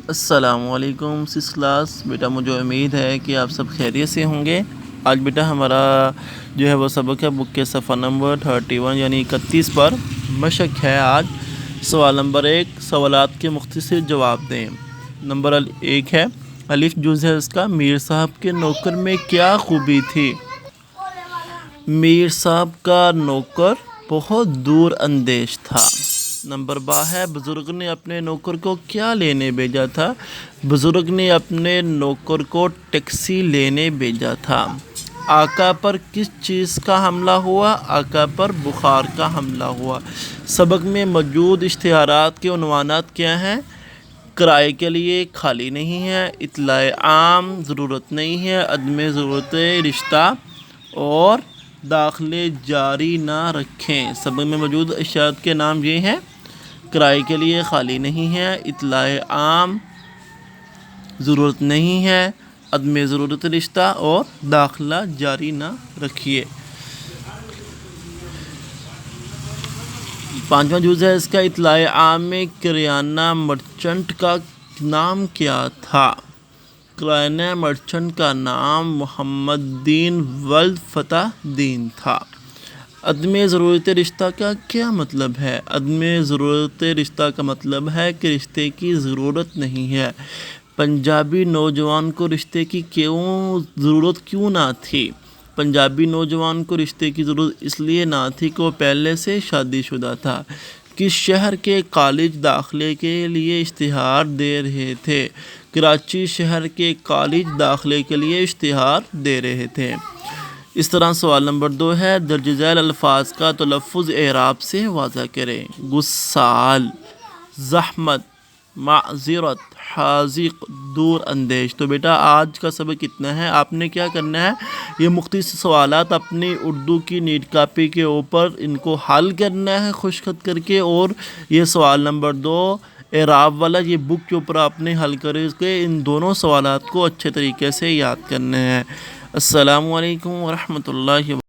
السلام علیکم six class بیٹا، مجھے امید ہے کہ آپ سب خیریت سے ہوں گے۔ آج بیٹا ہمارا جو ہے وہ سبق ہے بک کے صفحہ نمبر 31 یعنی 31 پر مشق ہے۔ آج سوال نمبر 1، سوالات کے مختصر جواب دیں۔ نمبر 1 ہے الف جز ہے اس کا، میر صاحب کے نوکر میں کیا خوبی تھی؟ میر صاحب کا نوکر بہت دور اندیش تھا۔ نمبر با ہے بزرگ نے اپنے نوکر کو کیا لینے بھیجا تھا؟ بزرگ نے اپنے نوکر کو ٹیکسی لینے بھیجا تھا۔ آقا پر کس چیز کا حملہ ہوا؟ آقا پر بخار کا حملہ ہوا۔ سبق میں موجود اشتہارات کے عنوانات کیا ہیں؟ کرائے کے لیے خالی نہیں ہے، اطلاع عام، ضرورت نہیں ہے، عدم ضرورت رشتہ اور داخلے جاری نہ رکھیں۔ سبق میں موجود اشتہارات کے نام یہ ہیں: کرائے کے لیے خالی نہیں ہے، اطلاع عام، ضرورت نہیں ہے، عدم ضرورت رشتہ اور داخلہ جاری نہ رکھیے۔ 5واں جز ہے اس کا، اطلاع عام میں کریانہ مرچنٹ کا نام کیا تھا؟ کریانہ مرچنٹ کا نام محمد دین ولد فتح دین تھا۔ عدم ضرورت رشتہ کا کیا مطلب ہے؟ عدم ضرورت رشتہ کا مطلب ہے کہ رشتے کی ضرورت نہیں ہے۔ پنجابی نوجوان کو رشتے کی ضرورت کیوں نہ تھی؟ پنجابی نوجوان کو رشتے کی ضرورت اس لیے نہ تھی کہ وہ پہلے سے شادی شدہ تھا۔ کس شہر کے کالج داخلے کے لیے اشتہار دے رہے تھے؟ کراچی شہر کے کالج داخلے کے لیے اشتہار دے رہے تھے۔ اس طرح سوال نمبر 2 ہے، درج ذیل الفاظ کا تلفظ اعراب سے واضح کریں۔ گسال، زحمت، معذرت، حاذق، دور اندیش۔ تو بیٹا آج کا سبق اتنا ہے۔ آپ نے کیا کرنا ہے، یہ مختصر سوالات اپنی اردو کی نیٹ کاپی کے اوپر ان کو حل کرنا ہے خوش خط کر کے، اور یہ سوال نمبر 2 اعراب والا یہ بک کے اوپر آپ نے حل کر کے ان دونوں سوالات کو اچھے طریقے سے یاد کرنا ہے۔ السلام علیکم ورحمۃ اللہ وبرکاتہ۔